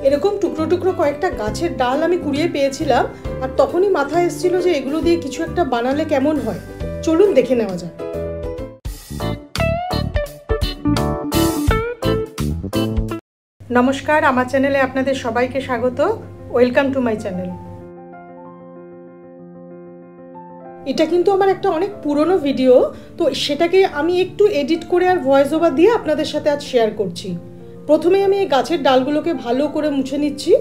এরকম টুকরো টুকরো কয়েকটা গাছের ডাল আমি কুড়িয়ে পেয়েছিলাম, আর তখনই মাথায় এসেছিল যে এগুলো দিয়ে কিছু একটা বানালে কেমন হয়। চলুন দেখে নেওয়া যাক। নমস্কার, আমার চ্যানেলে আপনাদের সবাইকে স্বাগত। Welcome to my channel. এটা কিন্তু আমার একটা অনেক পুরনো ভিডিও, তো সেটাকে আমি একটু এডিট করে আর ভয়েস ওভার দিয়ে আপনাদের সাথে আজ শেয়ার করছি। প্রথমে আমি এই গাছের ডালগুলোকে ভালো করে মুছে নিচ্ছি।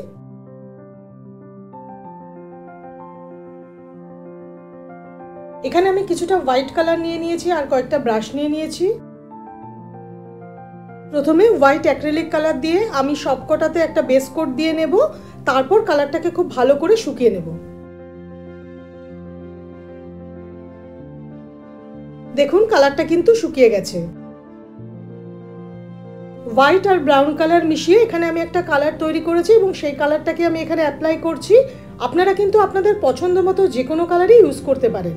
এখানে আমি কিছুটা হোয়াইট কালার নিয়ে নিয়েছি আর কয়েকটা ব্রাশ নিয়ে নিয়েছি। প্রথমে হোয়াইট অ্যাক্রিলিক কালার দিয়ে আমি সবকটাতে একটা বেস কোট দিয়ে নেব, তারপর কালারটাকে খুব ভালো করে শুকিয়ে নেব। দেখুন কালারটা কিন্তু শুকিয়ে গেছে। হোয়াইট আর ব্রাউন কালার মিশিয়ে এখানে আমি একটা কালার তৈরি করেছি এবং সেই কালারটাকে আমি এখানে অ্যাপ্লাই করছি। আপনারা কিন্তু আপনাদের পছন্দ মতো যে কোনো কালারই ইউজ করতে পারেন।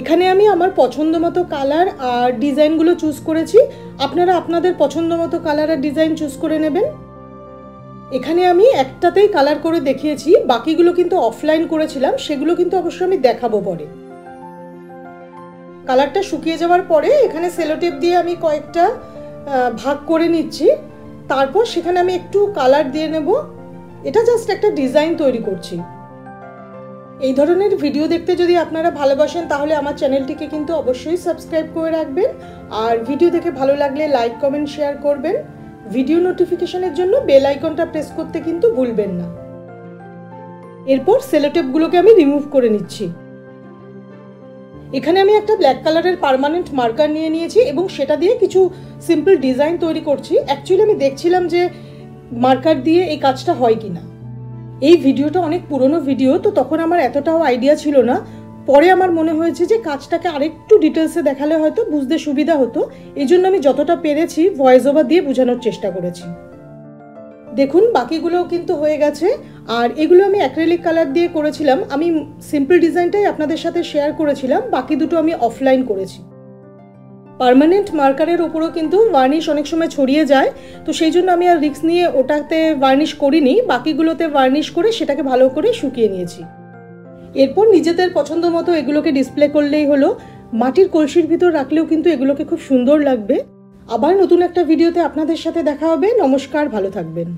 এখানে আমি আমার পছন্দ মতো কালার আর ডিজাইনগুলো চুজ করেছি। আপনারা আপনাদের পছন্দ মতো কালার আর ডিজাইন চুজ করে নেবেন। এখানে আমি একটাতেই কালার করে দেখিয়েছি, বাকিগুলো কিন্তু অফলাইন করেছিলাম, সেগুলো কিন্তু অবশ্যই আমি দেখাবো পরে। কালারটা শুকিয়ে যাওয়ার পরে এখানে সেলোটেপ দিয়ে আমি কয়েকটা ভাগ করে নিচ্ছি, তারপর সেখানে আমি একটু কালার দিয়ে নেব। এটা জাস্ট একটা ডিজাইন তৈরি করছি। এই ধরনের ভিডিও দেখতে যদি আপনারা ভালোবাসেন তাহলে আমার চ্যানেলটিকে কিন্তু অবশ্যই সাবস্ক্রাইব করে রাখবেন, আর ভিডিও দেখে ভালো লাগলে লাইক কমেন্ট শেয়ার করবেন। ভিডিও নোটিফিকেশনের জন্য বেল আইকনটা প্রেস করতে কিন্তু ভুলবেন না। এরপর সেলোটেপগুলোকে আমি রিমুভ করে নিচ্ছি। এখানে আমি একটা ব্ল্যাক কালারের পার্মানেন্ট মার্কার নিয়ে নিয়েছি এবং সেটা দিয়ে কিছু সিম্পল ডিজাইন তৈরি করছি। অ্যাকচুয়ালি আমি দেখছিলাম যে মার্কার দিয়ে এই কাজটা হয় কিনা। এই ভিডিওটা অনেক পুরনো ভিডিও, তো তখন আমার এতটাও আইডিয়া ছিল না। পরে আমার মনে হয়েছে যে কাজটাকে আরেকটু ডিটেলসে দেখালে হয়তো বুঝতে সুবিধা হতো, এই জন্য আমি যতটা পেরেছি ভয়েস ওভার দিয়ে বোঝানোর চেষ্টা করেছি। দেখুন বাকিগুলোও কিন্তু হয়ে গেছে, আর এগুলো আমি অ্যাক্রিলিক কালার দিয়ে করেছিলাম। আমি সিম্পল ডিজাইনটাই আপনাদের সাথে শেয়ার করেছিলাম, বাকি দুটো আমি অফলাইন করেছি। পার্মানেন্ট মার্কারের ওপরও কিন্তু ভার্নিশ অনেক সময় ছড়িয়ে যায়, তো সেই জন্য আমি আর রিস্ক নিয়ে ওটাতে ভার্নিশ করিনি। বাকিগুলোতে ভার্নিশ করে সেটাকে ভালো করে শুকিয়ে নিয়েছি। এরপর নিজেদের পছন্দ মতো এগুলোকে ডিসপ্লে করলেই হলো। মাটির কলসির ভিতর রাখলেও কিন্তু এগুলোকে খুব সুন্দর লাগবে। আবার নতুন একটা ভিডিওতে আপনাদের সাথে দেখা হবে। নমস্কার, ভালো থাকবেন।